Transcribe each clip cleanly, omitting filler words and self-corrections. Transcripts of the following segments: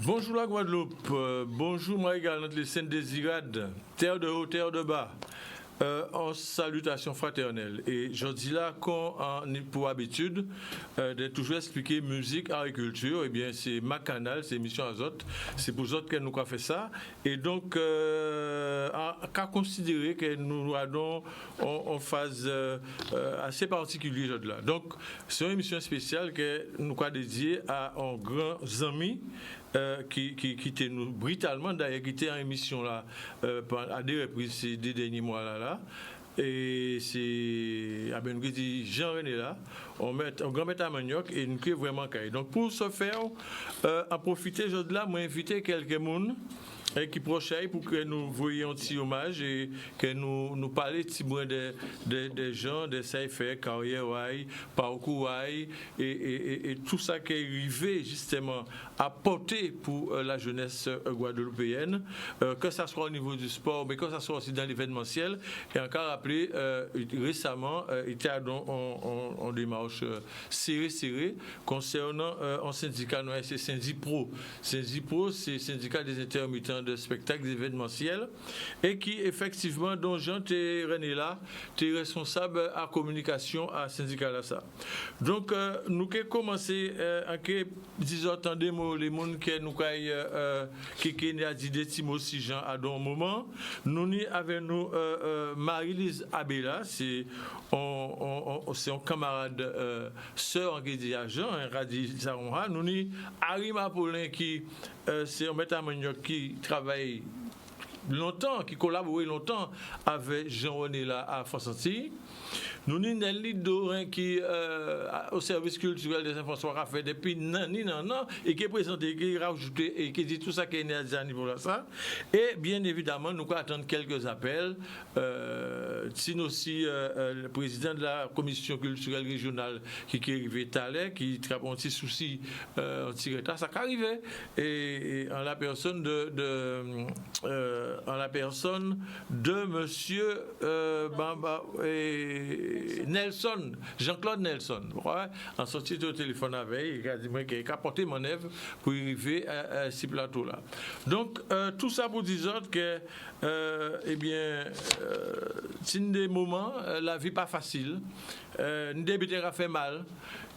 Bonjour la Guadeloupe, bonjour Marie-Galante, notre les Saintes-Désirades, terre de haut, terre de bas. En salutation fraternelle. Et je dis là qu'on a pour habitude de toujours expliquer musique, agriculture, et bien c'est ma canal, c'est Mission Azote, c'est pour autres que nous avons fait ça. Et donc, qu'à considérer que nous avons en phase assez particulière là. Donc, c'est une émission spéciale que nous avons dédiée à un grand ami. Qui était nous brutalement d'ailleurs qui était en émission là à des reprises ces 2 derniers mois là et c'est nous dit Jean-René là on grand mettre à manioc et nous crée vraiment caille. Donc pour ce faire en profiter aujourd'hui là moi inviter quelques monde qui prochaine pour que nous voyions un petit hommage et que nous parlions petit moins des gens, de ça fait carrière, parcours et tout ça qui est arrivé justement à porter pour la jeunesse guadeloupéenne, que ce soit au niveau du sport, mais que ce soit aussi dans l'événementiel. Et encore rappelé, récemment, il était en démarche serrée concernant un syndicat, c'est Syndipro. Syndipro, c'est le syndicat des intermittents de spectacles événementiels et qui effectivement dont Jean René là tu es responsable à communication à syndicat là ça. Donc nous qui commencé en que disons attendez les monde qui nous qui a dit des petits mots si Jean à un moment nous ni avec nous Marie-Lise Abela c'est un camarade sœur qui dit à Jean Radi Zaronha nous ni Arima Paulin qui c'est un metteur qui travaille longtemps, qui collabore longtemps avec Jean-René là à Fonsanti. Nous avons Nelly Dorin qui au service culturel des informations a fait depuis non et qui est présenté, qui a rajouté et qui dit tout ça qui est né à ce niveau-là ça. Et bien évidemment, nous allons attendre quelques appels. Sinon aussi le président de la commission culturelle régionale qui est arrivé tout à l'heure, qui a un petit souci, un petit retard, ça arrivé et en la personne de monsieur Nelson, Jean-Claude Nelson, ouais, en sortie au téléphone avec, il a dit qu'il a porté mon œuvre pour arriver à ce plateau-là. Donc, tout ça pour dire que, eh bien, c'est des moments, la vie pas facile, ni des bêtes a fait mal,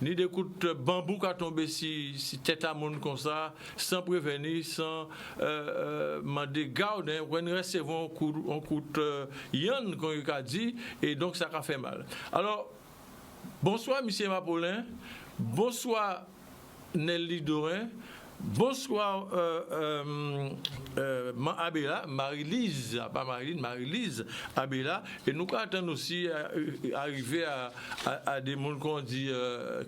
ni des coups de bambou qui a tombé si tête à monde comme ça, sans prévenir, sans demander garde, on recevons un coup de yann, comme il a dit, et donc ça a fait mal. Alors, bonsoir, M. Mapolin. Bonsoir, Nelly Dorin. Bonsoir, Abela, Marie-Lise, pas Marie-Lise, Marie-Lise Abela. Et nous attendons aussi arriver à des mondes qu'on dit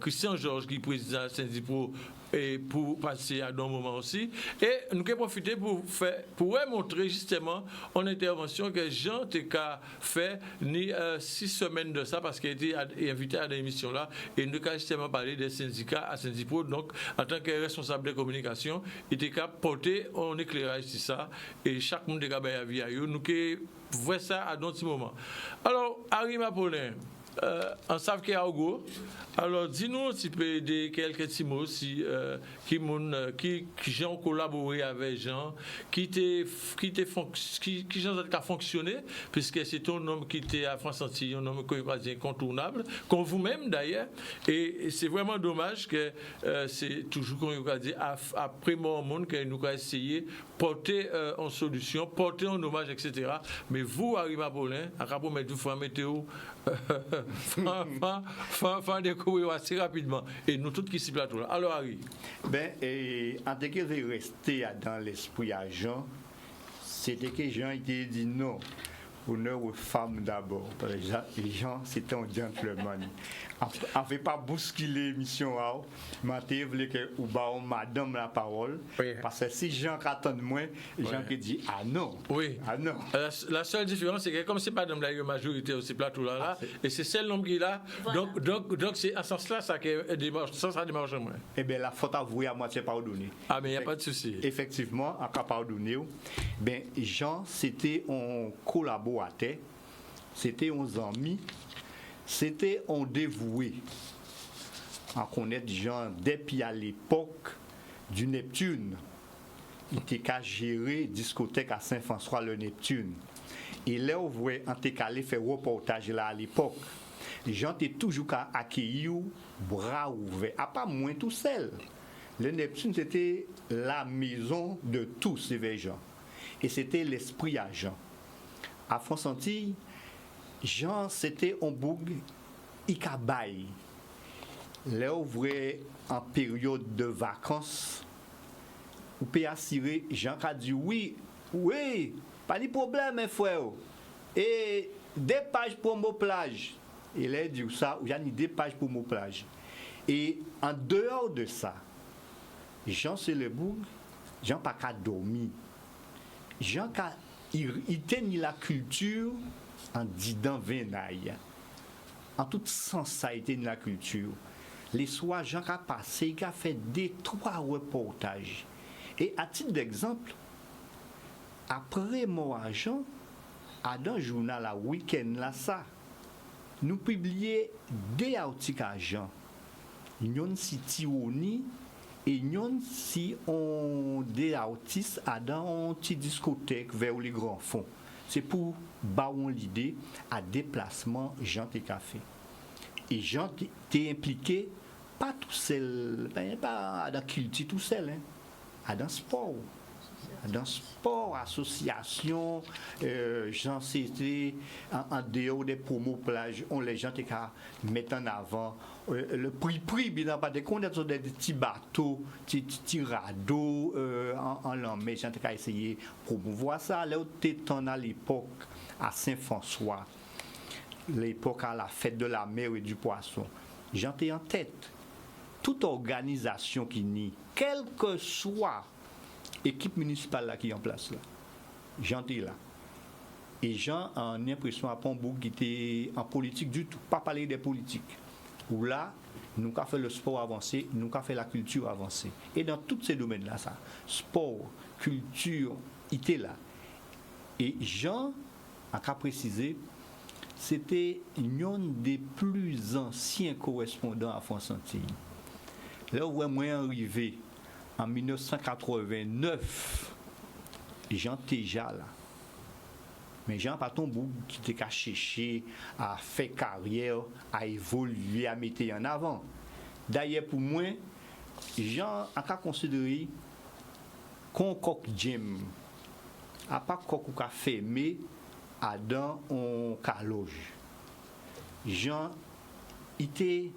Christian Georges, qui est président de Syndipro, et pour passer à un moment aussi. Et nous avons profité pour montrer justement en intervention que Jean Teka fait ni 6 semaines de ça parce qu'il a été invité à l'émission là et nous avons justement parlé des syndicats à Syndipro. Donc en tant que responsable de communication, il était porter en éclairage sur ça et chaque monde est capable de vie. Nous voyons ça à d'autres moments. Alors, Arima Paulin. On sait qu'il y a Augo. Alors, dis-nous un petit peu de quelques petits mots qui ont collaboré avec Jean, qui a fonctionné, puisque c'est ton homme qui était à France-Antilles, un homme incontournable, comme vous-même d'ailleurs. Et c'est vraiment dommage que c'est toujours, comme on dit, après mon monde, que nous avons essayé de porter en solution, porter en hommage, etc. Mais vous, Arima Paulin, à rapport mettre vous météo, faire découvrir assez rapidement. Et nous tous qui s'y plateau là. Alors, Harry. En tant que resté dans l'esprit à Jean, c'était que Jean était dit non. Honneur aux femmes d'abord. Les gens, c'était un gentleman. On ne fait pas bousculer l'émission, mais on voulait que madame la parole. Oui. Parce que si Jean attend moins, les gens qui disent ah non. Oui. Ah non. La seule différence, c'est que comme c'est pas dans la majorité aussi plateau là, et c'est celle l'homme qui est là, voilà. donc c'est à ce sens-là, ça démarche moins. Eh bien, la faute avouée à moitié pardonnée. Ah, mais il n'y a pas de souci. Effectivement, à pardonner, Jean, c'était un collaborateur, c'était un ami, c'était un dévoué. On connaît Jean depuis à l'époque du Neptune. il était qu'à gérer discothèque à Saint-François le Neptune. Et là, on voit en calé faire reportage là à l'époque. Les gens étaient toujours qu'à accueillir bras ouverts, à pas moins tout seul. Le Neptune, c'était la maison de tous ces gens. Et c'était l'esprit à Jean. À France-Antille, Jean, c'était un boug Ikabaï. Là, on voit en période de vacances, vous pouvez assurer, Jean a dit oui, pas de problème, mes frères. Et des pages pour mon plage. Il a dit ça, il y a des pages pour mon plage. Et en dehors de ça, Jean c'est le boug, Jean pas qu'à dormir. Jean il tenait la culture en disant venaille. En tout sens, ça a été la culture. Les soirs, Jean a passé, il a fait 2-3 reportages. Et à titre d'exemple, après mon agent, dans le journal à week-end, là, ça, nous publions 2 articles à Jean. Nous si Tioni et nous si on des artistes dans une petite discothèque vers les grands fonds. C'est pour baron l'idée à déplacement Jean T. Café. Et Jean t'es impliqué pas tout seul, pas dans culture tout seul, dans le sport. Dans le sport, association, Jean c'était en dehors des promos plage, on les gens mettent en avant le prix, bien pas des comptes sur des petits bateaux, petits radeaux en l'emmène, Jean a essayé de promouvoir ça. Là où t'étais à l'époque à Saint-François, l'époque à la fête de la mer et du poisson, Jean était en tête. Toute organisation qui nie, quelle que soit l'équipe municipale là qui est en place là, Jean était là. Et Jean a une impression à Pont-Bourg qui était en politique du tout, pas parler des politiques. Où là, nous avons fait le sport avancé, nous avons fait la culture avancée. Et dans tous ces domaines-là, ça, sport, culture, il était là. Et Jean a précisé, c'était l'un des plus anciens correspondants à France-Antille. Là où moi arrivé en 1989, Jean était déjà là. Mais Jean pas ton bout qui était qu'à chercher à faire carrière, à évoluer, à mettre en avant. D'ailleurs pour moi, Jean a considéré qu'on coq gem, à pas coq ou qu'a fermé à dans on caloge. Jean était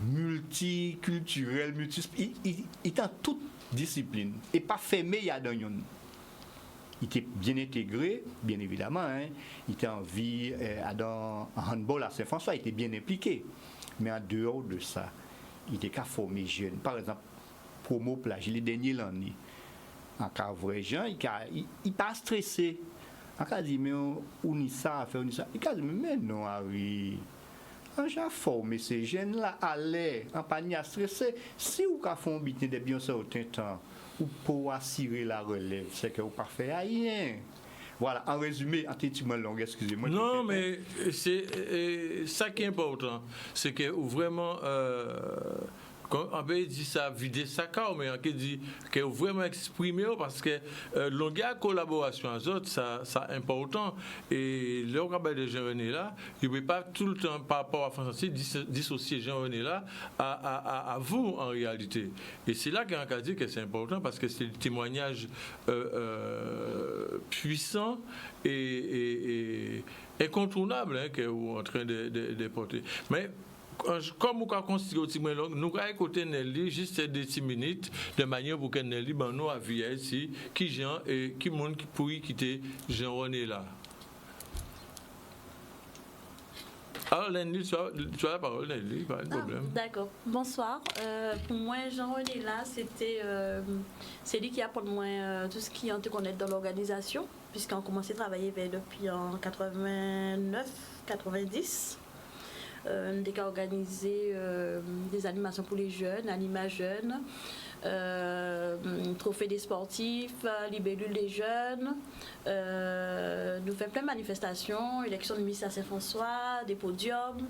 multiculturel, il était en toute discipline et pas fermé il y a dans yon. Il était bien intégré, bien évidemment, il était en vie dans handball à Saint-François, il était bien impliqué, mais en dehors de ça, il était qu'à former jeune. Par exemple, promo plage, les derniers l'année, en cas vrai gens, il pas stressé. En cas dit mais on y ça faire on y ça, il a dit mais non Harry. J'ai formé ces jeunes-là à l'air, en panier à stresser. Si vous avez fait un bitin de bien certain temps, ou pour assurer la relève, c'est que vous n'avez pas fait rien. Voilà, en résumé, un petit peu long, excusez-moi. Non, mais c'est ça qui est important, c'est que vraiment, quand on dit ça, vider sa car, mais on dit que vraiment exprimer parce que la collaboration à autres, ça c'est important. Et le travail de Jean-René là, il ne peut pas tout le temps par rapport à France dissocier Jean-René là à vous en réalité. Et c'est là qu'on a dit que c'est important parce que c'est le témoignage puissant et incontournable que vous êtes en train de porter. Mais comme vous avez considéré, nous avons écouté Nelly juste des 10 minutes de manière pour que Nelly nous a vu ici qui Jean et qui monde qui pourrait quitter Jean-René là. Alors Nelly, tu as la parole Nelly, pas de problème. D'accord. Bonsoir. Pour moi, Jean-René là, c'est lui qui a pour moi tout ce qui est connaître dans l'organisation, puisqu'on a commencé à travailler depuis en 89-90. On a organisé des animations pour les jeunes, Anima Jeunes, Trophée des sportifs, Libellule des jeunes. Nous faisons plein de manifestations, élection de Miss à Saint-François, des podiums,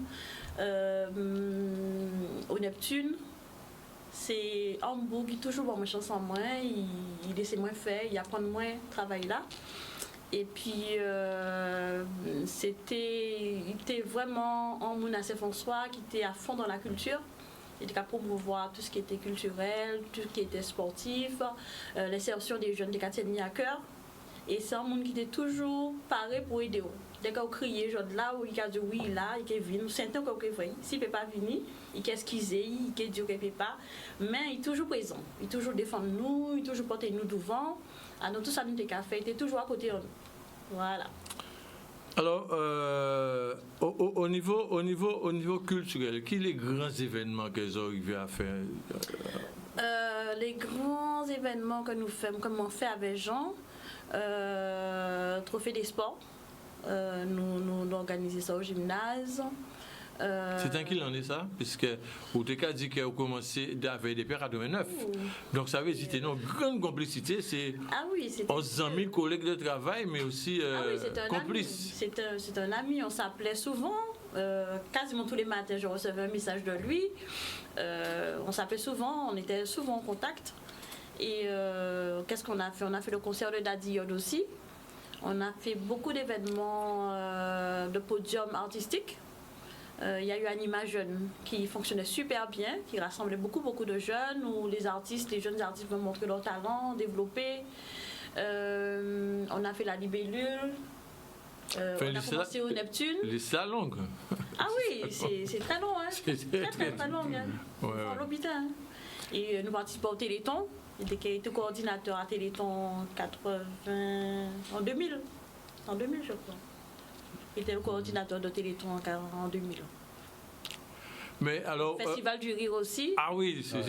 au Neptune. c'est Hambourg qui toujours bon chance en moi, il laisse moins faire, il apprend moins travail là. Et puis il était vraiment en mon assez François qui était à fond dans la culture. Il était capable de promouvoir tout ce qui était culturel, tout ce qui était sportif, l'insertion des jeunes des quartiers mis à cœur. Et c'est un monde qui était toujours paré pour aider. Dès qu'on criait, genre là où il a dit oui, là, il est venu, nous sentons qu'il est venu. S'il ne peut pas venir, il est excusé, il est dit qu'il ne peut pas. Mais il est toujours présent, il toujours défend nous, il toujours porte nous devant. Alors tout ça, nous avons fait, il était toujours à côté de nous. Voilà. Alors, au niveau culturel, quels sont les grands événements qu'ils ont arrivé à faire? Les grands événements que nous faisons, comme on fait avec Jean, Trophée des sports, nous organisons ça au gymnase. C'est un qu'il en est ça, puisque vous avez dit que vous commencé avec des pères à 2009. Donc ça veut dire que c'était une grande complicité. C'est 11 amis, collègues de travail, mais aussi complices. C'est un ami, on s'appelait souvent. Quasiment tous les matins, je recevais un message de lui. On s'appelait souvent, on était souvent en contact. Et qu'est-ce qu'on a fait? On a fait le concert de Daddy Yod aussi. On a fait beaucoup d'événements de podium artistique. Il y a eu Anima Jeune qui fonctionnait super bien, qui rassemblait beaucoup de jeunes, où les jeunes artistes vont montrer leur talent, développer. On a fait la Libellule. On a commencé au Neptune. Les salons. Ah oui, c'est très long. Hein. C'est très long. Hein. Ouais. L'hôpital. Hein. Et nous participons au Téléthon. Il était coordinateur à Téléthon en 2000. En 2000, je crois. Il était le coordinateur de Téléthon en 2000. Mais alors, le Festival du Rire aussi. Ah oui, c'est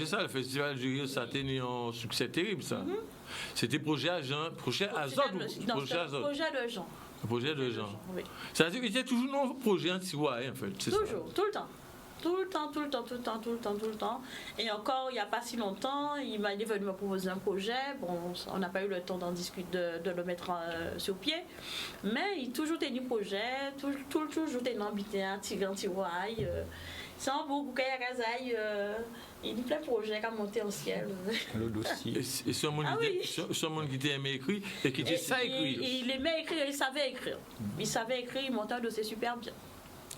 ça, le Festival du Rire, ça a tenu un succès terrible, ça. C'était projet Azot ou projet Azot? Projet de Jean. Projet de Jean. Oui. Ça veut dire qu'il y a toujours un projet anti-Ouai, en fait. Toujours, tout le temps. Tout le temps. Et encore, il n'y a pas si longtemps, il est venu me proposer un projet. Bon, on n'a pas eu le temps d'en discuter, de le mettre sur pied. Mais il a toujours tenu projet, toujours tenu ambité anti-Ouai. Sans beaucoup de Kazaï, il y a plein de projets qui ont monté en ciel. Le dossier. Et ce monde qui aimé écrire et qui était ça écrire. Il aimait écrire, il savait écrire. Il montait un dossier super bien.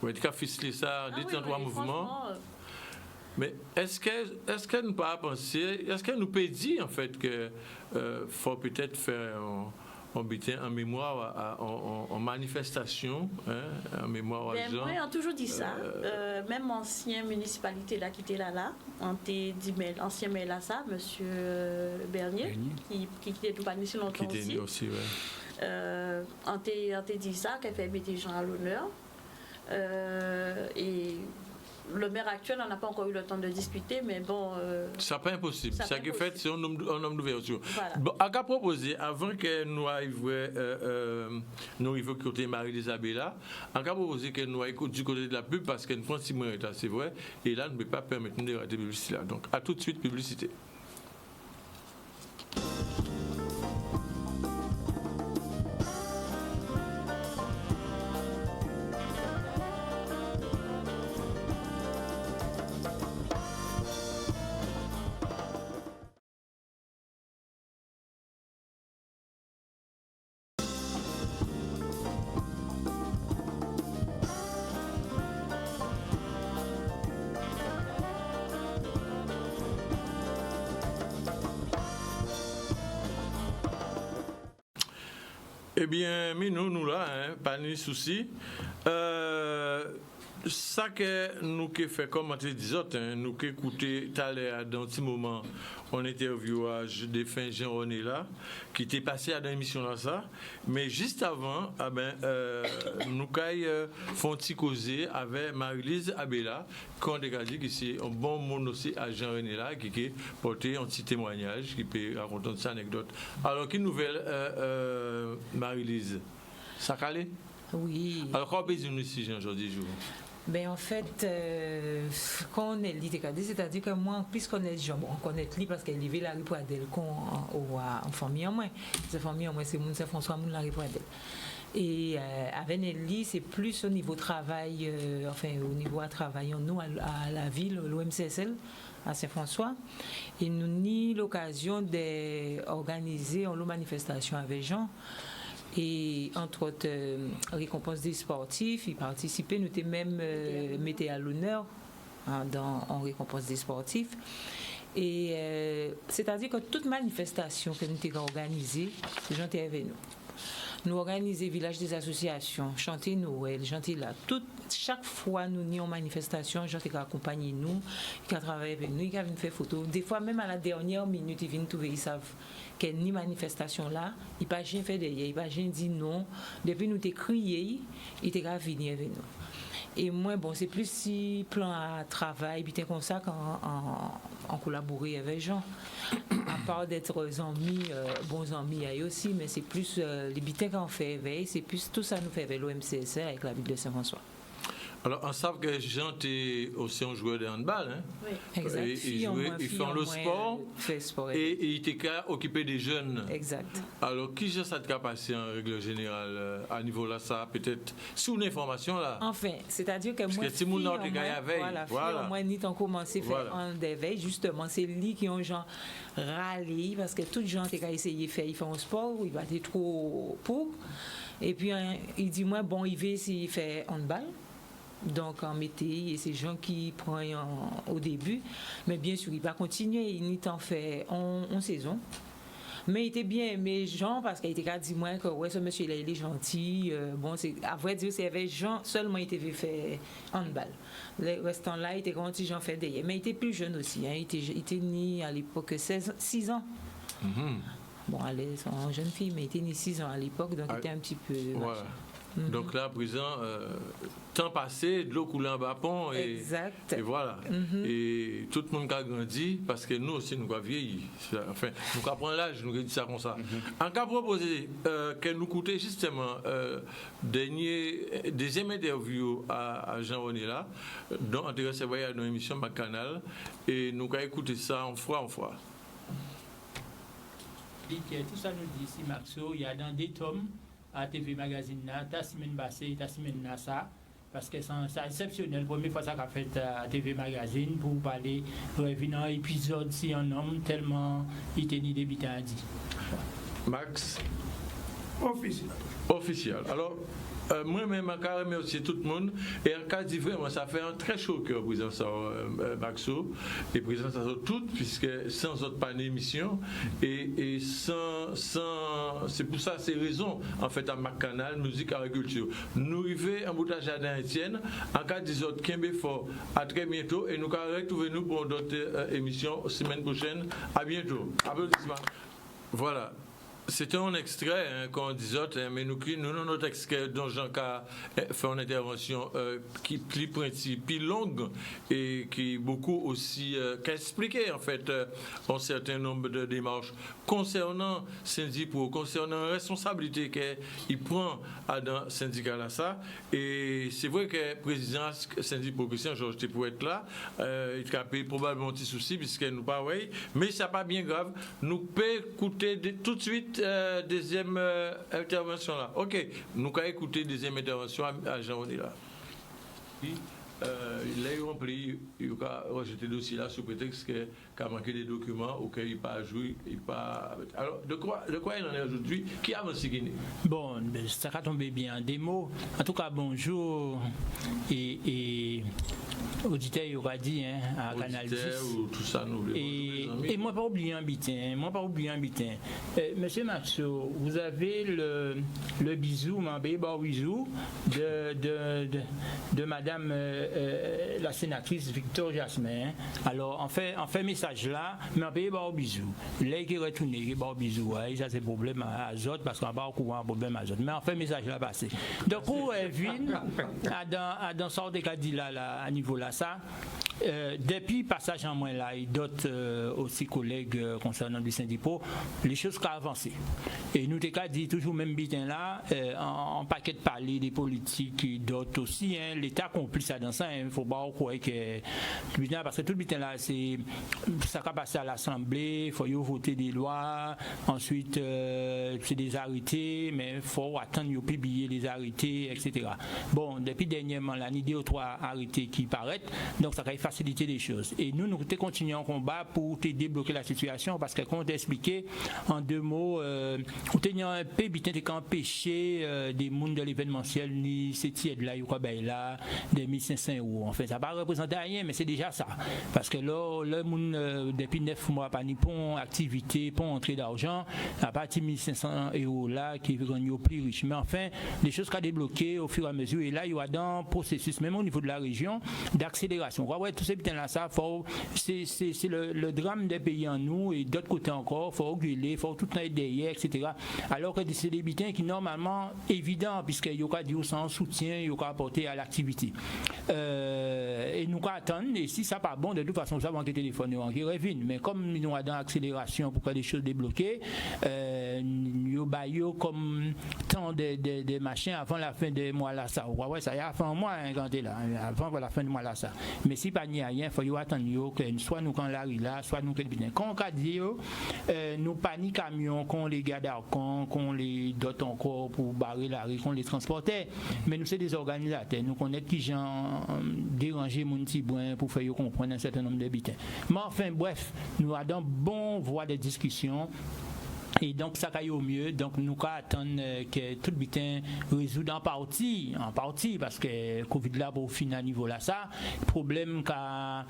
Oui, tu as ficelé ça, deux temps, trois mouvements. Mais est-ce que nous pas penser, est-ce que nous peut dire en fait que faut peut-être faire en mémoire, en manifestation, hein, en mémoire à gens. Moi, on a toujours dit ça. Même ancienne municipalité là qui était là, on t'a dit ancien maire là ça, Monsieur Bernier, qui était tout pas si longtemps aussi. Qui était aussi, ouais. On t'a dit ça, qu'elle fait mettre les gens à l'honneur. Et le maire actuel, on n'a pas encore eu le temps de discuter, mais bon... c'est pas impossible. Ça qui fait, c'est un homme d'ouverture. Voilà. Bon, à quoi proposer, avant que nous arrivions côté Marie-Lise Abella, à quoi proposer que nous arrivions du côté de la pub, parce qu'elle prend 6 mois, c'est vrai, et là, nous ne peut pas permettre de rater publicité là. Donc, à tout de suite, publicité. Eh bien, nous là, hein, pas de souci. Ça que nous qui fait comme on te dit, nous qui écouté tout à l'heure dans un petit moment, on interviewage des fins Jean René là, qui était passé à l'émission là ça, mais juste avant, nous font petit causer avec Marie-Lise Abella, qu'on a dit que c'est un bon monde aussi à Jean René là, qui porté un petit témoignage, qui peut raconter cette anecdote. Alors, quelle nouvelle, Marie-Lise? Ça calé? Oui. Alors, quoi peut-il ici aujourd'hui jour? Ben en fait, quand on est l'ITKD, c'est-à-dire que moi, plus qu'on est gens, on connaît lui parce qu'elle vit la rue Pradel en famille en moi. Cette famille en moi, c'est François Moun la rue Pradel. Et avec Nelly, c'est plus au niveau travail, au niveau à travailler, nous, à la ville, l'OMCSL, à Saint-François. Et nous avons l'occasion d'organiser une manifestation avec Jean. Et entre autres, récompense des sportifs, ils participaient, nous étions même mis à l'honneur en récompense des sportifs. Et c'est-à-dire que toute manifestation que nous avons organisée, les gens étaient avec nous. Nous organisons village des associations, chanter Noël, chanter là. Chaque fois nous avons une manifestation, les gens qui accompagnent nous, qui travaillent avec nous, qui viennent faire photo. Des fois, même à la dernière minute, ils viennent trouver, ils savent qu'il y a une manifestation là, ils n'ont pas rien fait derrière, ils n'ont pas rien dit non. Depuis nous t'ai crié, ils étaient venus avec nous. Et moi, c'est plus si plan à travail, puis comme ça, en collaborer avec les gens. À part d'être amis, bons amis, il y a aussi, mais c'est plus les bitins qu'on fait éveil, c'est plus tout ça nous fait avec l'OMCSR avec la ville de Saint-François. Alors, on sait que Jean est aussi un joueur de handball. Hein? Oui, exact. Il fait le sport et il était occupé des jeunes. Exact. Alors, qui j'ai ça de capacité en règle générale à niveau là, ça peut-être sous une information là. Enfin, c'est-à-dire que moi, si mon ordre est voilà, moi, ni t'en commencé à faire un d'éveil, justement, c'est lui qui ont genre râlé parce que tout le gens qui a essayé de faire, il fait un sport, il va être trop pour. Et puis, il dit, moi, il va essayer de faire handball. Donc en métier, et c'est gens qui prennent au début, mais bien sûr il va continuer, il n'y t'en fait en saison. Mais il était bien aimé Jean parce qu'il était dit moi que ouais ce monsieur là il est gentil. C'est à vrai dire c'est avec Jean seulement il était fait handball. Le restant là il était grand petit Jean fait derrière, mais il était plus jeune aussi. Hein, il était né à l'époque 6 ans. Mm-hmm. Elle est une jeune fille, mais il était né 6 ans à l'époque, donc il était un petit peu. Voilà. Mm-hmm. Donc là, à présent, temps passé, de l'eau coulée en bas pont. Et voilà. Mm-hmm. Et tout le monde a grandi parce que nous aussi, nous avons vieilli. Enfin, nous avons pris l'âge, nous avons dit ça comme ça. Mm-hmm. En cas proposé, que nous coûtait justement deuxième interview à Jean-René là, dont intéressé à nos émissions Macanal, et nous avons écouté ça en fois. Tout ça nous dit ici, Maxo, il y a dans des tomes à TV Magazine, ta semaine passée, ta semaine ça, parce que c'est exceptionnel. La première fois ça qu'a fait à TV Magazine pour parler, revenir un épisode si un homme tellement il était ni débutant à dit. Max. Officiel. Alors, moi-même, je remercie tout le monde. Et en cas dit vraiment, ça fait un très chaud cœur, président Maxo, et président toutes, puisque sans autre pas d'émission, et sans c'est pour ça, c'est raison, en fait, à Macanal, musique, agriculture. Nous arrivons en bout de jardin Étienne, en cas des autres, Kembe Fort, à très bientôt, et nous allons retrouver nous pour d'autres émissions semaine prochaine. À bientôt. Applaudissements. Voilà. C'était un extrait qu'on disait, mais nous avons notre extrait dont Jean a fait une intervention qui est plus longue et qui beaucoup aussi qui a expliqué en fait un certain nombre de démarches concernant Syndipo, concernant la responsabilité qu'il prend dans le syndicat là ça. Et c'est vrai que le président Syndipo Christian Georges pour être là, il a probablement un petit souci puisque nous pas mais ça pas bien grave. Nous peut écouter tout de suite deuxième intervention là. Ok, nous allons écouter deuxième intervention à Jean-René là. Oui. Il a rempli, il a rejeté le dossier là sous prétexte qu'il a manqué des documents ou qu'il n'a pas joué. Alors, de quoi il en est aujourd'hui? Qui a avancé Guinée? Bon, ça va tomber bien. Des mots. En tout cas, bonjour. Et auditeur, il aura dit à Canal 10. Ou tout ça, nous et moi, pas oublier un bitin. Monsieur Maxo, vous avez le bisou, bisou de madame la sénatrice Victor Jasmin. Alors, on fait message là, mais on paye pas au bisou. Là, qui retourne, il pas au bisou. Ça, c'est problème à Azot, parce qu'on n'a pas au courant problème à Azot. Mais on fait message là passé. Donc, pour Vin, dans sorte de cas dit là, à niveau là, niveau-là, ça. Depuis le passage en moins là, et d'autres aussi collègues concernant le syndicat, les choses ont avancé. Et nous t'ai dit toujours même bitin là, en paquet de parler des politiques et d'autres aussi, hein, l'État complice ça dans ça, il ne faut pas croire que parce que tout le bitin là, c'est ça va passer à l'Assemblée, il faut y voter des lois, ensuite c'est des arrêtés, mais il faut attendre de publier les arrêtés, etc. Bon, depuis dernièrement, là, il y a 2 ou 3 arrêtés qui paraissent, donc ça va faciliter les choses. Et nous continuons en combat pour te débloquer la situation parce que, comme on t'a expliqué, en 2 mots, on t'a un peu empêché des mondes de l'événementiel, ni ces tièdes là, là, des 1500 €. En fait, ça ne va pas représenter rien, mais c'est déjà ça. Parce que là, le monde, depuis 9 mois, pas ni pour activité, pour entrée d'argent, à partir de 1500 € là, qui gagnent plus riche. Mais enfin, les choses qu'on a débloquées au fur et à mesure, et là, il y a dans le processus, même au niveau de la région, d'accélération. Ouais, tout ces là ça, c'est le drame des pays en nous, et d'autre côté encore, il faut reculer, il faut tout le temps être derrière, etc. Alors que c'est des bitins qui normalement évident, puisqu'il y a du soutien, il y a apporté à l'activité. Et nous attendons, et si ça pas bon, de toute façon, nous avons des téléphones qui reviennent. Mais comme nous avons dans l'accélération pour que les choses débloquées, nous avons comme tant de machins avant la fin du mois là, ça. Ouais, ça y a avant moi, quand là, avant la fin du mois là, ça. Mais si pas n'y a rien, il faut attendre que soit nous quand l'arrivée là, soit nous que le bien. Quand on a dit, nous pas ni camions, qu'on les garde qu'on les dote encore pour barrer la rue, qu'on les transportait. Mais nous c'est des organisateurs, nous connaissons qui gens déranger mon petit boin pour faire comprendre un certain nombre de bitins. Mais enfin bref, nous avons bon voie de discussion. Et donc ça caille au mieux, donc nous attendons que tout le bitin résout en partie, parce que Covid là pour finir à niveau là ça, problème qu'a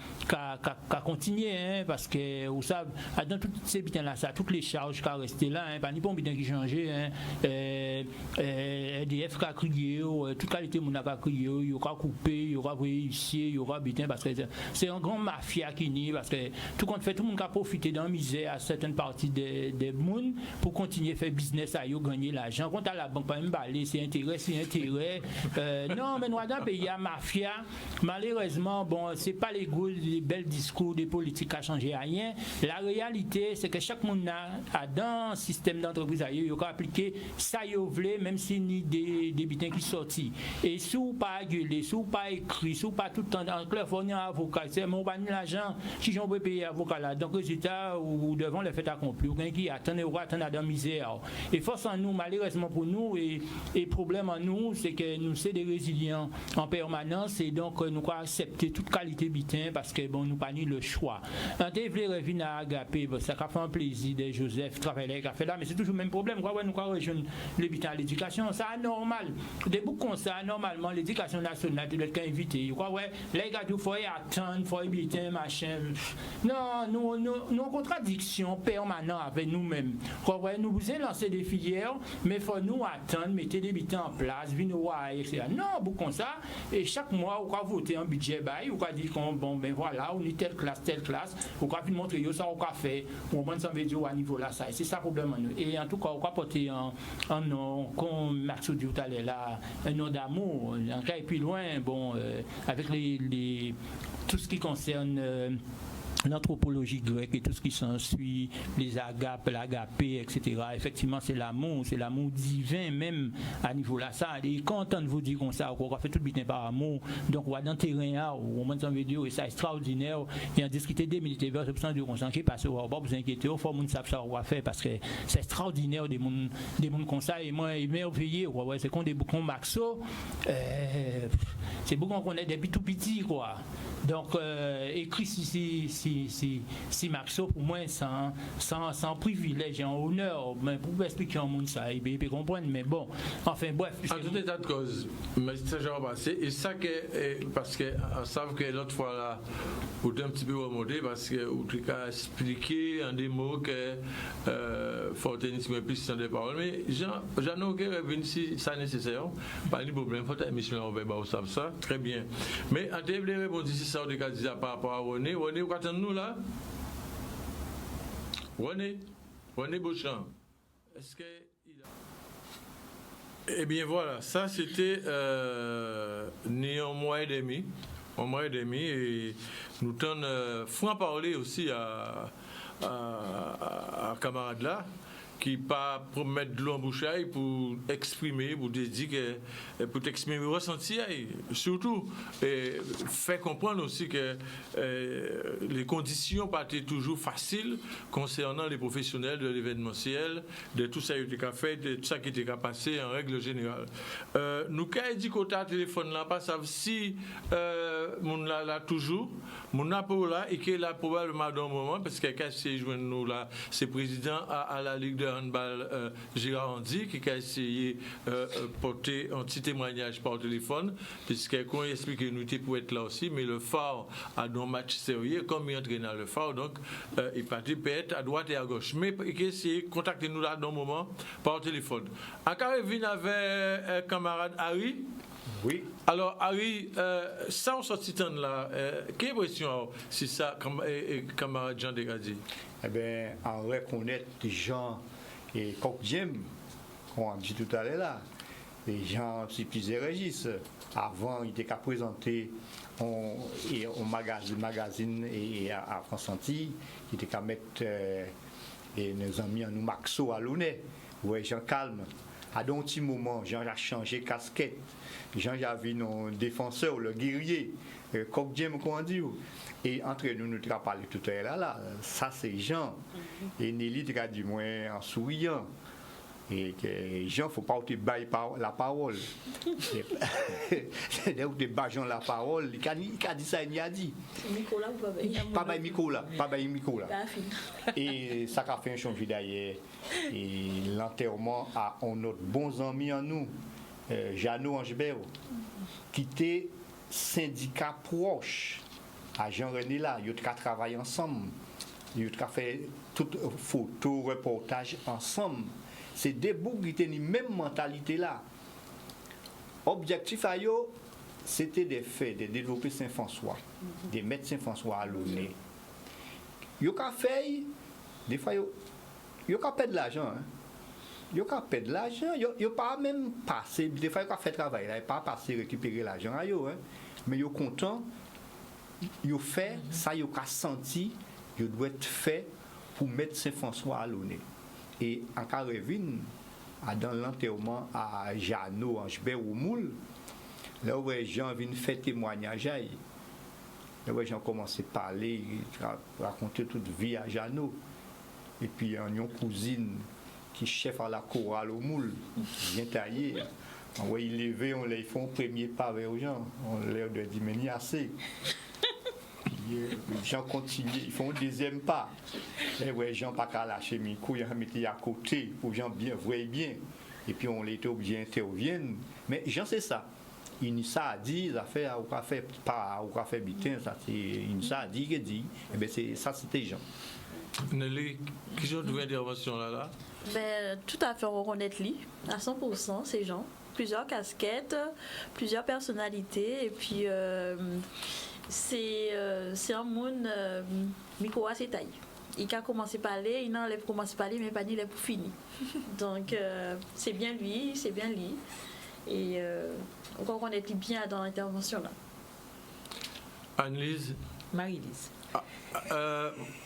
continué, hein, parce que vous savez, dans tous ces bitins là ça, toutes les charges qui restent là, hein, pas ni bon bitin qui changé, hein, EDF qui a crié, toute qualité mon a crié, il y aura coupé, il y aura réussi, il y aura bitin, parce que c'est un grand mafia qui nie, parce que tout compte fait tout le monde a profité dans la misère à certaines parties des monde pour continuer à faire business à yo gagner l'argent. Quand à la banque pas même balé, c'est intérêt. Non, mais nous dans pays à mafia, malheureusement, bon, c'est pas les belles discours des politiques à changer rien. La réalité, c'est que chaque monde a dans un système d'entreprise à yo a appliqué ça yo vle, même si ni des bitins qui sorti. Et sous pas gueuler, sous pas écrit, sous pas tout le temps en clair fournir avocat, c'est mon ban l'argent, si j'en peux payer avocat là. Donc résultat ou devant le fait accompli, ou qui attendent dans la misère. Et force en nous, malheureusement pour nous, et problème en nous, c'est que nous sommes des résilients en permanence, et donc nous avons accepté toute qualité bitin parce que bon, nous pas ni le choix. En développé revient à Agapé, ça a fait un plaisir de Joseph travailler avec là, mais c'est toujours le même problème. Nous avons rejoindre le bitin à l'éducation, c'est anormal. Des bouts comme ça, normalement, l'éducation nationale doit être invitée. Les gars, il faut attendre, il faut bitin, machin. Non, nous en contradiction permanente avec nous-mêmes. Nous vous avez lancé des filières, mais il faut nous attendre, mettre des bitins en place, etc. Non, beaucoup comme ça, et chaque mois, on va voter un budget, on va dire bon, ben voilà, on est telle classe, on va montrer ça, on va faire, on va s'en dire à niveau là, ça, c'est ça le problème. Et en tout cas, on va porter un nom, comme Maxou dit tout à l'heure, là, un nom d'amour, en cas et plus loin, bon, avec tout ce qui concerne l'anthropologie grecque et tout ce qui s'ensuit, les agapes, l'agapé, etc. Effectivement, c'est l'amour divin même à niveau là. Ça, et quand on vous dit comme ça, on va faire tout le bien par amour, donc on va dans le terrain, on va dans vidéo et c'est extraordinaire, et en discuter des militaires vers ce de concentrer parce qu'on va pas vous inquiéter, il faut que vous sachiez ça on va faire parce que c'est extraordinaire des mondes comme ça, et moi émerveillé, c'est qu'on des boucons Maxo, c'est beaucoup qu'on est depuis tout petit, quoi. Donc, écrit si Maxo, pour moi, sans privilège et en honneur, mais pour expliquer au monde ça, il peut comprendre, mais bon, enfin, bref. En tout état de cause, mais c'est déjà passé, et ça, parce qu'on savent que l'autre fois, là, vous êtes un petit peu remonté, parce que vous avez expliqué en des mots que Fortenis me plus sans des paroles, mais j'en ai aucun revenu si ça nécessaire, pas de problème, il faut que mission on va savoir ça, très bien. Mais en termes de répondre ici, ça, on a dit par rapport à René, vous attendez-nous là? René Beauchamp, est-ce que eh bien voilà, ça c'était ni un mois et demi un mois et demi, et nous t'en franc parler aussi à camarade là, qui pas pour mettre de l'eau en bouche pour exprimer, pour dire que pour t'exprimer ressenti, surtout et faire comprendre aussi que les conditions pas été toujours faciles concernant les professionnels de l'événementiel, de tout ça qui était fait, de tout ça qui était passé en règle générale. Nous quand dit côté téléphone là pas savent si mon là toujours mon pour là et que là probablement dans un moment parce que quand c'est joindre nous là c'est président à la Ligue de handball Gérard Andy qui a essayé porter un petit témoignage par téléphone puisque qu'on explique que nous étions pour être là aussi mais le phare a dans match sérieux comme il entraîne le phare donc il parti peut-être à droite et à gauche mais il a essayé de contacter nous là dans un moment par téléphone. À Carevin avec camarade Harry. Oui. Alors, Harry, ça, on sortit là, quelle impression si ça, camarade Jean Degadi? Eh bien, en reconnaître Jean et Coq Jim, on a dit tout à l'heure là, les gens, c'est plusieurs registres. Avant, il était qu'à présenter en magazine et à France Antilles, il était qu'à mettre nos amis en nous Maxo à Lounet, ouais, Jean Calme. À un petit moment, Jean a changé casquette. Jean a vu nos défenseurs, le guerrier, Coq Jim, comment dit. Et entre nous, nous avons parlé tout à l'heure là, ça c'est Jean. Et Nelly a dit moins en souriant. Et que Jean, il ne faut pas te bailler la parole. C'est où tu bailles la parole, il a dit ça, il a dit. Nicolas ou pas bailler? Pas bailler Nicolas, pas bailler Nicolas. Et ça a fait un changement d'ailleurs. Et l'enterrement à notre bon ami en nous, Jeannot Angebert, qui était syndicat proche à Jean-René là, ils ont travaillé ensemble, ils ont fait toute photo, reportage ensemble. C'est des bouts qui étaient la même mentalité là. Objectif à eux, c'était de faire, de développer Saint-François, de mettre Saint-François à l'honneur. Ils ont fait, des fois, ils ont perdre de l'argent. Ils ont perdre de l'argent, ils n'ont pas même passé, des fois ils ont fait travail, ils n'ont pas passé récupérer l'argent à eux. Mais ils sont contents, ils ont fait, ça ils ont senti, ils doivent être fait pour mettre Saint-François à l'honneur. Et en Carevin, dans l'enterrement à Jeannot, en Jbert ou Moule, là où les gens viennent faire témoignage, là où les gens commencent à parler, raconter toute vie à Jeannot. Et puis, il y a une cousine qui est chef à la chorale au Moule, bien taillée. On va y lever, on les font premier pas vers les gens. On leur dit, mais il y a assez. Les gens continuent, ils font un deuxième pas. Les gens pas qu'à lâcher mes couilles, ils mettent à côté pour les gens bien, voient bien. Et puis on les obligés d'intervenir. Mais les gens, c'est ça. Ils ça a dit, ça fait, ou qu'a fait pas, ou qu'a fait bitin, ça c'est, ils ça a dit, que dit. Et bien c'est ça, c'était les gens. Nelly, qui ont trouvé intervention là? Ben, tout à fait reconnaître lui, à 100%, ces gens. Plusieurs casquettes, plusieurs personnalités, et puis c'est un monde micro assez taillé. Il a commencé à parler, il n'enlève commencé à parler, mais pas il est pour finir. Donc c'est bien lui, et on reconnaît bien dans l'intervention là. Anne-Lise. Marie-Lise.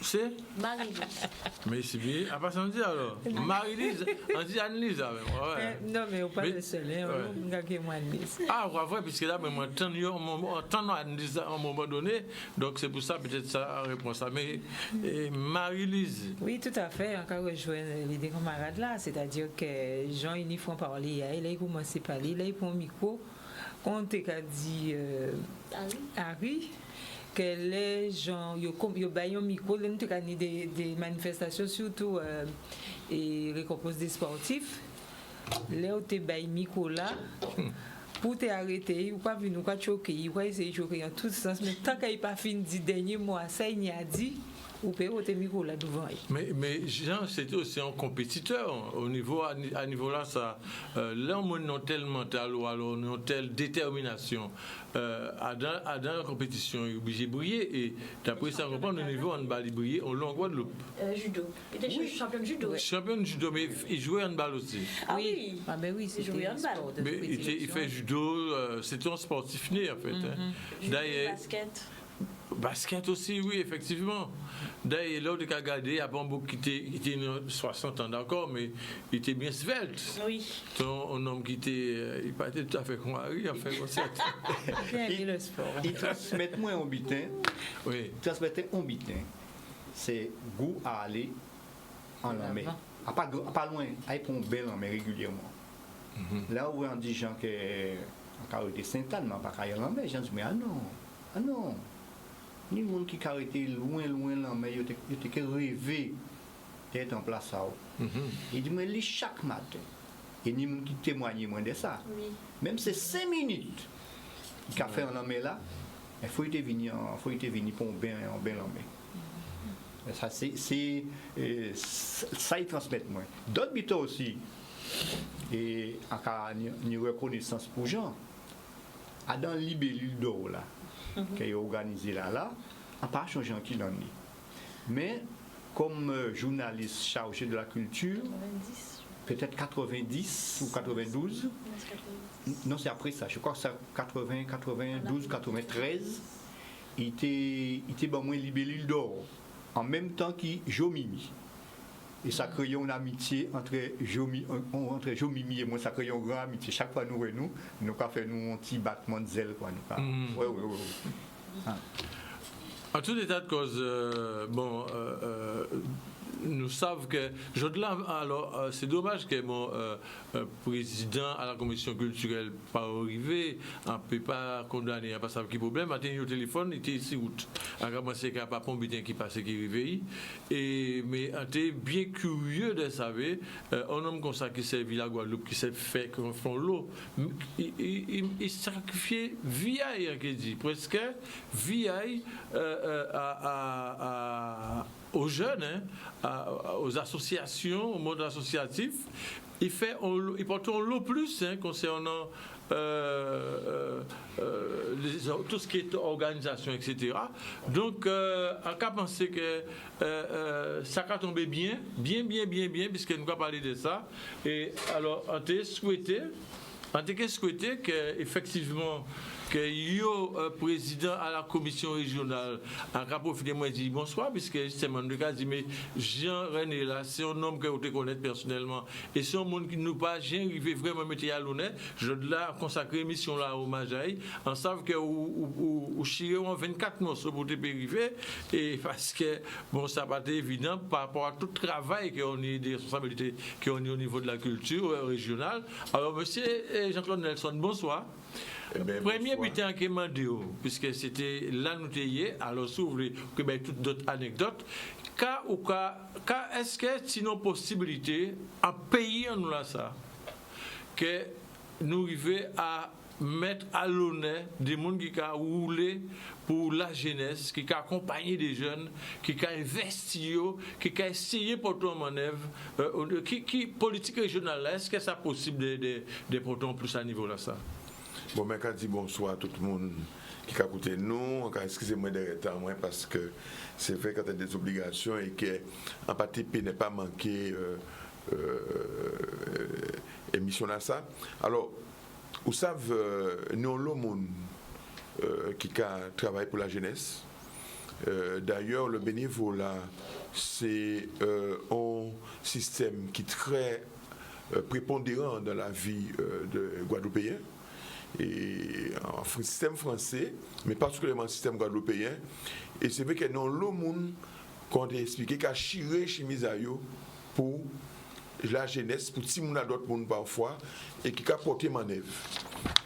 C'est Marie-Lise. Mais c'est bien. À part ça, on dit alors. Marie-Lise, on dit Anne-Lise. Ouais. Non, mais on parle de seul, on a que moi Anne-Lise. Ah, vrai, puisque là, moi, tant Anne-Lise à un moment donné, donc c'est pour ça, peut-être ça répond ça. Mais Marie-Lise. Oui, tout à fait. Encore rejoindre les deux camarades là, c'est-à-dire que Jean, ils font parler, il commence à parler, là, il prend le micro. On t'a dit Harry. Que les gens, ils baillent un micro, nous avons des manifestations, surtout et récompense des sportifs. Là où tu bailles micro là, pour t'arrêter, ou pas venir nous choquer, ou pas essayer de choquer en tout sens, mais tant qu'il n'a pas fini du dernier mois, ça il y a dit, Ou peut ôter micro là devant. Mais Jean, c'était aussi un compétiteur. À niveau là, ça, là, on a tel mental ou alors on a telle détermination. À dans la compétition, il est obligé de briller. Et d'après ça, on comprend, au niveau en balle, il brillait en long Guadeloupe. Judo. Il était champion de judo. Champion de judo, mais il jouait en balle aussi. Ah oui. Ah ben oui, c'est joué en balle. Mais il fait judo, c'était un sportif né en fait. D'ailleurs, basket aussi, oui, effectivement. D'ailleurs, là, on a regardé, il y a un qui était 60 ans d'accord, mais il était bien svelte. Oui. Un homme qui était, il pas été tout à fait con, il a fait comme ça. le sport. Il transmet moins en bitin. Oui. Transmettre en bitin, c'est goût à aller en l'armée. À pas loin, à aller pour un bel armée régulièrement. Là où on dit gens que en caractère Saint-Anne, mais pas qu'à l'armée, j'en dis mais ah non. Ni monde qui caractère loin l'armée, il était que rêver d'être en place ça. Il dit mais lui chaque matin. Et ni monde qui témoigne moins de ça. Oui. Même c'est 5 minutes qu'il a fait en armée là, il faut y venir pour un bien l'armée. Ça, ça ils transmettent moins. D'autres buteurs aussi, et en cas de reconnaissance pour Jean, dans le libellule d'or là, qui est organisé là, on n'a pas changé en qui l'en est. Mais comme journaliste chargé de la culture, 90. peut-être 90 ou 92, non c'est après ça, je crois que c'est 80, 92, 93, il était dans moins libellule d'or. En même temps que Jomimi. Et ça crée une amitié entre Jomimi et moi, ça crée une grande amitié. Chaque fois nous avons fait un petit battement de zèle. Oui. En tout état de cause, nous savons que, alors, c'est dommage que mon président à la commission culturelle pas arrivé, on ne peut pas condamner, parce que le problème, matin, au téléphone, il était ici route. On a commencé à pas pompier qui passait, qui réveille. Mais on était bien curieux de savoir, un homme comme ça qui servait la Guadeloupe, qui s'est fait comme fond l'eau, il sacrifiait vieille, qui dit, presque vieille aux jeunes, aux associations, au monde associatif, il porte l'eau plus concernant tout ce qui est organisation, etc. Donc, on peut penser que ça a tombé bien, puisque nous avons parlé de ça. Et alors, on a souhaité qu'effectivement, que le président à la commission régionale a profité moi dit bonsoir puisque justement le cas dit mais Jean-René là c'est un homme que vous connaissez personnellement et c'est un monde qui nous pas j'ai arrivé vraiment mettre à l'honneur je dois consacrer mission là au Majaï on savent que ou chiré en 24 morceaux pour te périphérique et parce que bon ça pas évident par rapport à tout le travail qu'on a des responsabilités qu'on a au niveau de la culture régionale. Alors monsieur Jean-Claude Nelson bonsoir. Premier butin qui m'a dit, puisque c'était là nous t'ayez, alors s'ouvre que ben toutes d'autres anecdotes. Est-ce que sinon possibilité à payer nous là ça que nous arriver à mettre à l'honneur des gens qui ont roulé pour la jeunesse, qui ont accompagné des jeunes, qui ont investi, qui ont essayé pour tout en manœuvre, qui politique régionale là, est-ce que c'est possible de porter en plus à niveau là ça? Bon, mais quand je dis bonsoir à tout le monde qui a écouté nous, excusez-moi de retard, parce que c'est vrai quand il y a des obligations et qu'en partie n'est pas manqué émission là ça. Alors, vous savez, nous le monde qui travaille pour la jeunesse. D'ailleurs, le bénévolat, c'est un système qui est très prépondérant dans la vie de Guadeloupéens. Et en système français, mais particulièrement le système guadeloupéen. Et c'est vrai que dans le monde, qu'on a expliqué qu'à chirer chimisayo pour la jeunesse, pour si moun a d'autres monde parfois, et qui a porté manœuvre.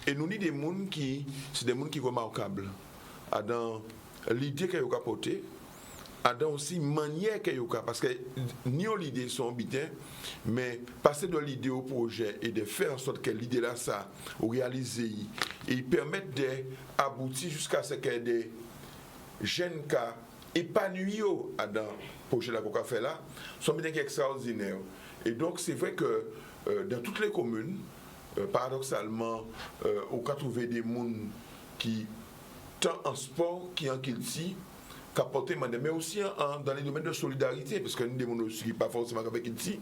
Et nous avons des gens qui sont des gens qui sont remarquables. Dans l'idée qu'ils ont portée, dans aussi manière qu'ils ont, parce que ni l'idée sont bien, mais passer de l'idée au projet et de faire en sorte que l'idée là ça ou réaliser et permettre d'aboutir jusqu'à ce que des jeunes cas épanoui dans le projet de la fait là, sont bien extraordinaires. Et donc, c'est vrai que dans toutes les communes, paradoxalement, on peut trouver des gens qui, tant en sport, qui en kilti, qui apportent, mais aussi dans les domaines de solidarité, parce que nous, des gens aussi qui pas forcément avec kilti,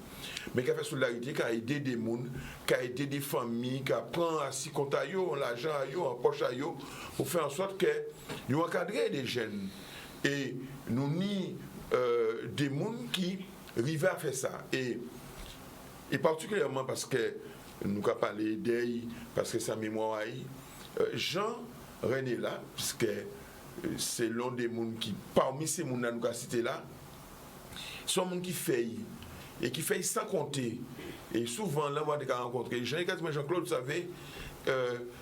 mais qui a fait solidarité, qui a aidé des gens, qui a aidé des familles, qui a pris assis compte à eux, l'argent à eux, en poche à eux, pour faire en sorte que nous encadrions des jeunes. Et nous ni des gens qui arrivent à faire ça. Et particulièrement parce que nous avons parlé d'elle, parce que sa mémoire, Jean René là, puisque c'est l'un des gens qui, parmi ces gens que nous avons cités là, sont des gens qui fait, et qui fait sans compter. Et souvent, là, on a rencontré Jean-Claude, vous savez,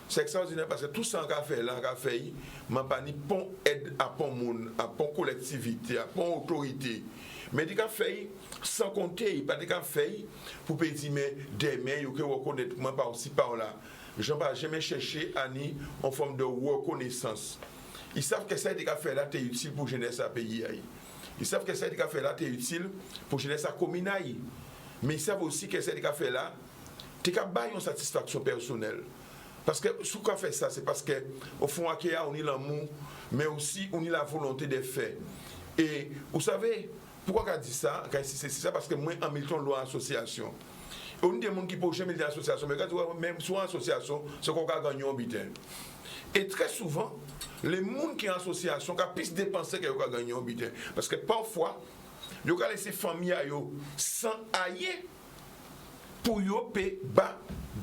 c'est extraordinaire parce que tout ça qu'on a fait là, qu'on a fait, m'a pas ni pon aide à pon monde, à pon collectivité, à pon autorité. Mais il a fait sans compter, il pas de fait pour dire mais demain il faut reconnaître moi par aussi par là. Je n'ai jamais cherché à ni en forme de reconnaissance. Ils savent que ça a été fait là est utile pour jeunesse à pays. Ils savent que ça a été fait là est utile pour jeunesse à commune. Mais ils savent aussi que ça a été fait là tu as une satisfaction personnelle. Parce que ce qu'on fait ça, c'est parce qu'au fond, on a l'amour, mais aussi on a la volonté de faire. Et vous savez, pourquoi on dit ça? C'est ça parce que moi, en militant loi association, on a des gens qui ne peuvent jamais dire association, mais quand même sur association, c'est qu'on a gagné un butin. Et très souvent, les gens qui sont en association, qui ont plus dépensé qu'ils ont gagné un butin. Parce que parfois, ils ont laissé famille sans ailler pour payer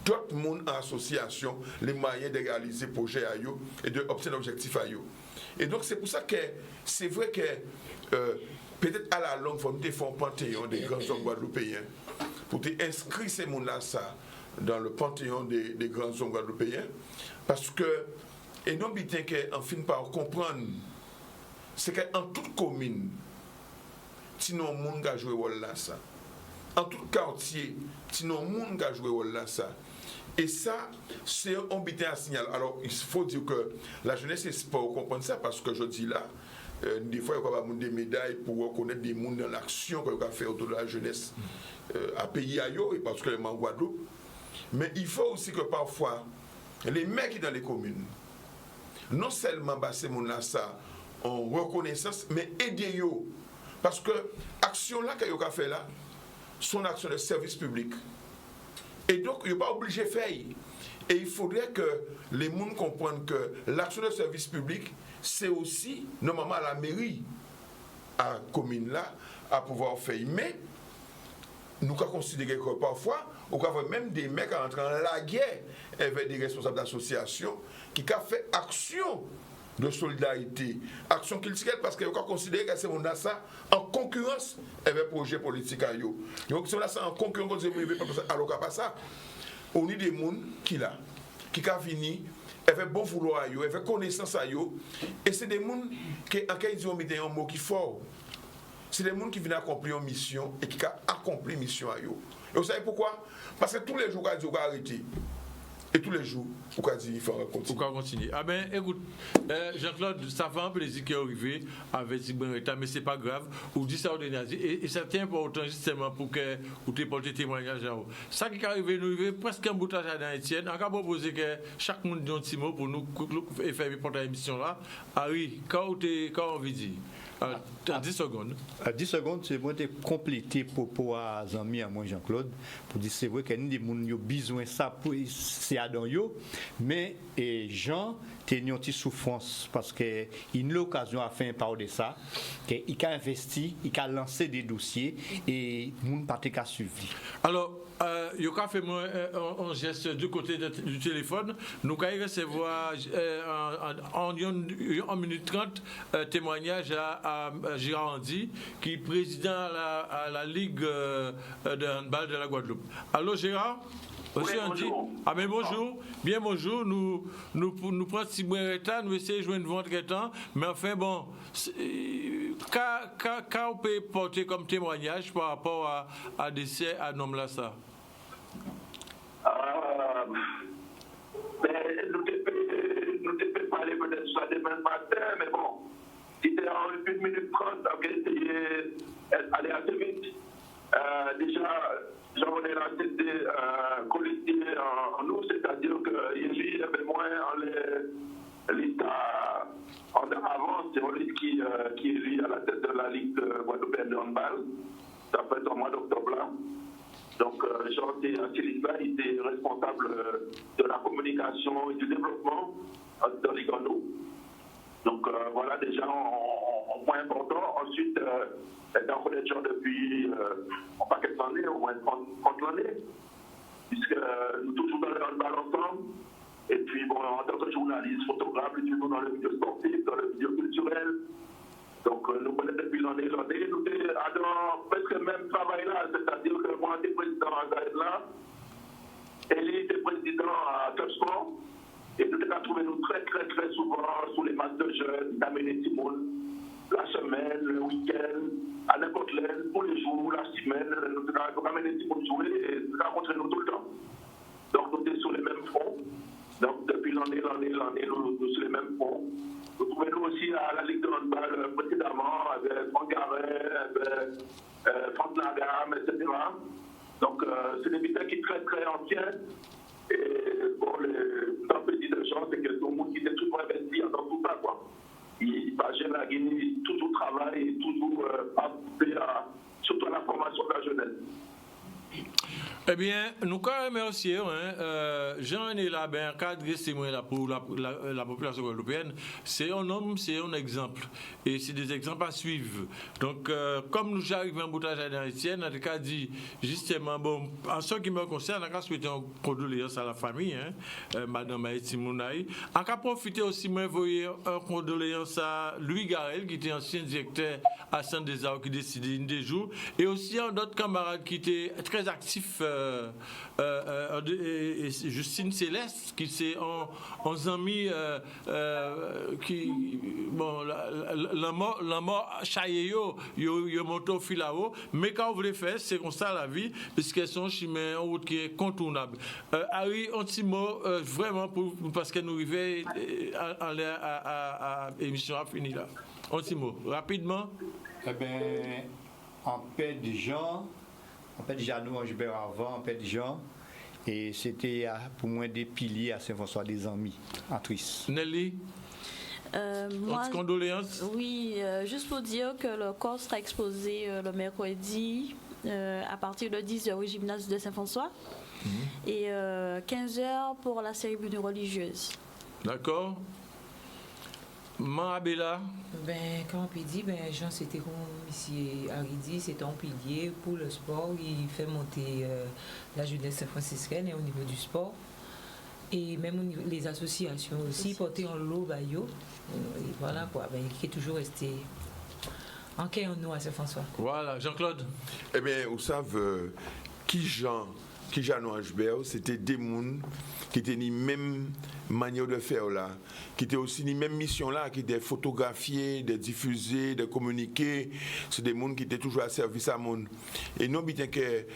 d'autres monde en association les moyens de réaliser projet à eux et d'obtenir l'objectif à eux. Et donc c'est pour ça que c'est vrai que peut-être à la longue, il faut nous faire un panthéon des grands hommes guadeloupéens pour inscrire ces gens-là dans le panthéon des grands hommes guadeloupéens. Parce que, et non bien qu'en fin par comprendre, c'est qu'en toute commune, sinon le monde a joué rôle là ça. En tout quartier, sinon le monde a joué rôle là ça. Et ça, c'est un bitin à signaler. Alors, il faut dire que la jeunesse et le sport comprennent ça parce que je dis là, des fois, il y a des médailles pour reconnaître des gens dans l'action qu'on a fait autour de la jeunesse à pays ailleurs, et particulièrement en Guadeloupe. Mais il faut aussi que parfois, les mecs qui sont dans les communes, non seulement ces gens-là, ça, en reconnaissance, mais aider-eux. Parce que l'action là qu'on a fait là, son action de service public. Et donc, il n'est pas obligé de faire. Et il faudrait que les gens comprennent que l'action de service public, c'est aussi, normalement, à la mairie, à la commune là, à pouvoir faire. Mais, nous avons considéré que parfois, on a même des mecs entrant dans la guerre avec des responsables d'associations qui ont fait action de solidarité, action culturelle, parce qu'on a considéré que c'est ça en concurrence avec le projet politique. Donc, c'est ça en concurrence alors pas ça. On a des gens qui ont fini avec bon vouloir, avec connaissance, et c'est des gens qui ont mis un mot qui est fort. C'est des gens qui viennent accomplir une mission et qui ont accompli une mission. Et vous savez pourquoi? Parce que tous les jours, on va arrêter. Et tous les jours, on va dire qu'il faut continuer. Ah ben, écoute, Jean-Claude, ça fait un plaisir qu'il est arrivé avec Sigbreta, mais c'est pas grave. Vous dites ça au dernier. Et c'est important justement pour que vous te portez témoignage à vous. Ça qui est arrivé, nous arrivons presque un boutage à Étienne. On va proposer que chaque monde donne un petit mot pour nous faire porter l'émission là. Ah oui, quand on veut dire. 10 secondes. 10 secondes, c'est pour compléter pour les amis à moi, Jean-Claude, pour dire c'est vrai qu'il y a des gens qui ont besoin de ça, c'est à dans eux, mais Jean, tu as une petite souffrance parce qu'il a eu l'occasion à faire un parole de ça, qu'il a investi, il a lancé des dossiers et les gens n'ont pas suivi. Alors, il y a fait un geste du côté du téléphone. Nous allons recevoir en 1 minute 30 témoignage à Gérard Andy, qui est président à la Ligue de handball de la Guadeloupe. Allô Gérard? Monsieur Andy? Ah mais bonjour, bien bonjour, nous prenons Sigbreta, nous essayons de jouer une vente temps, mais enfin bon, quand on peut porter comme témoignage par rapport à décès à nom là ça? Nous devons parler peut-être soit demain matin, mais bon, Si c'est en 1 minute 30, ok, c'est aller assez vite. Déjà, Jean-René l'a été collecté en nous, c'est-à-dire qu'il y avait moins en avance, c'est lui qui est lui à la tête de la Ligue guadeloupéenne de handball. Ça fait au mois d'octobre là. Donc, Jean-René là, il était responsable de la communication et du développement dans les Guadeloupe. Donc, voilà déjà un point important. Ensuite, on connaît Jean depuis un paquet d'années, au moins 30 années, puisque nous toujours dans le handball ensemble. Et puis, bon, en tant que journaliste, photographe, toujours dans le milieu sportif, dans le milieu culturel. Donc, nous connaissons depuis l'année. Nous sommes dans presque le même travail là, c'est-à-dire que moi, j'étais président à Gaël-là, et lui était président à Club Sport. Et nous avons trouvé nous très souvent sous les matchs de jeunes, d'amener Simone, la semaine, le week-end, à n'importe l'aile, tous les jours, la semaine, nous avons amené Simone jouer et nous avons rencontré nous tout le temps. Donc, nous étions sur les mêmes fronts. Donc, depuis l'année, nous sommes sur les mêmes fronts. Nous trouvons aussi à la Ligue de handball précédemment avec Franck Garet, avec Franck Lagame, etc. Donc, c'est des militaires qui sont très anciens. Et bon, le petit de gens, c'est que tout le monde qui est toujours investi dans tout ça, quoi. Il va gérer la Guinée, toujours travaille et toujours participer surtout à la formation de la jeunesse. Eh bien, nous quand même remercions Jean-René Labin, cadre là pour la population guadeloupéenne. C'est un homme, c'est un exemple. Et c'est des exemples à suivre. Donc, comme nous arrivons en boutage à l'Haïtienne, on a dit justement, bon, en ce qui me concerne, on a souhaité une condoléance à la famille, Madame Haïti Mounaï. On a profité aussi, moi, envoyer une condoléance à Louis Garel, qui était ancien directeur à Centre des Arts, qui décidait une des jours, et aussi à d'autres camarades qui étaient très actifs. Justine Céleste qui c'est en amis qui bon la mort chayeyo yo monto filao mais quand vous voulez faire c'est comme ça la vie parce qu'elles sont chimées en route qui est contournable. Harry un petit mot vraiment parce que nous arrivons à émission à finir là. Un petit mot rapidement. Eh bien, en paix de gens. En fait, Jeannot Angibert avant, en fait, Jean, et c'était pour moi des piliers à Saint-François des Amis, en Twist. Nelly, moi, condoléances. Oui, juste pour dire que le corps sera exposé le mercredi à partir de 10h au gymnase de Saint-François et 15h pour la cérémonie religieuse. D'accord. Marabella. Ben, quand on peut dire, Jean, c'était comme M. Haridi, c'est un pilier pour le sport. Il fait monter la jeunesse franciscaine et au niveau du sport. Et même au niveau des associations aussi, porter en lot, et voilà quoi, qui est toujours resté en quai en nous à Saint-François. Voilà, Jean-Claude. Eh bien, vous savez, qui Jean Angibert, c'était des gens qui étaient ni même manière de faire là, qui étaient aussi ni même mission là, qui étaient photographiés, de diffuser, de communiquer. C'est des gens qui étaient toujours à service à monde. Et nous, bien que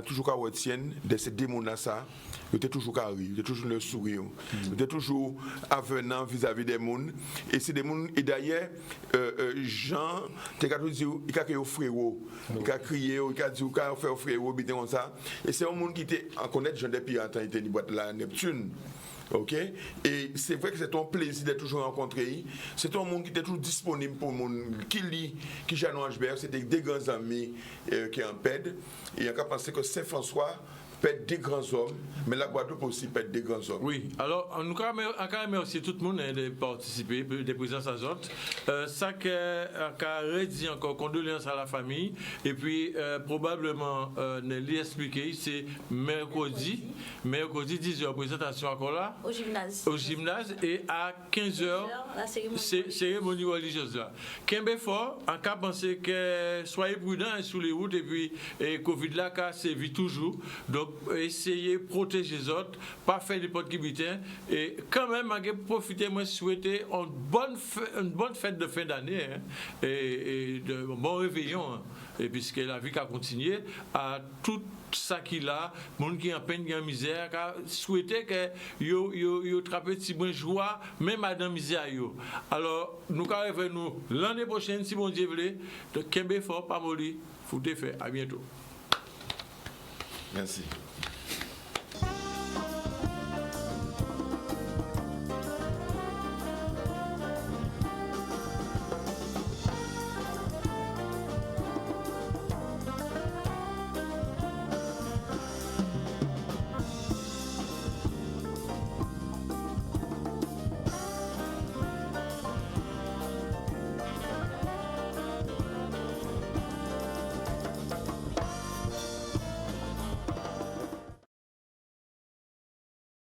toujours qu'à Haute-Sienne, de ces démons là ça, ils étaient toujours carrés, ils étaient toujours le sourire, ils étaient toujours avenants vis-à-vis des gens. Et c'est des gens. Et d'ailleurs, Jean, il a crié au frérot, il a crié, il a dit qu'il a fait au frérot, comme ça. Et c'est un monde qui était en connaître Jean des Pirates, il était boîte la Neptune. Ok, et c'est vrai que c'est un plaisir d'être toujours rencontré. C'est un monde qui était toujours disponible pour le monde qui lit, qui Jeannot Angibert, c'était des grands amis qui en pèdent. Et on a pensé que Saint-François pède des grands hommes, mais la Guadeloupe aussi pède des grands hommes. Oui, alors on a remercié tout le monde de participer, des présences à autres. Ça qu'a redit encore condoléances à la famille. Et puis probablement Nelly expliqué, c'est mercredi 10h, présentation encore là. Au gymnase et à 15h, cérémonie religieuse là. Kembe fort, en cas pensé que soyez prudents sur les routes et puis Covid là, car c'est vit toujours. Donc Donc, essayer de protéger les autres, pas faire n'importe qui bitin. Et quand même, je profiter, moi, souhaiter une bonne fête de fin d'année, hein, et de bon réveillon. Hein, et puisque la vie a continué, à tout ça qu'il a, monde qui est en peine, qui est en misère, souhaiter que yo trappe si bonne joie, même à dans misère yo. Alors, nous arrivons l'année prochaine, si bon Dieu veut, de Kembe fort, pas molli, faut te faire. À bientôt. Merci.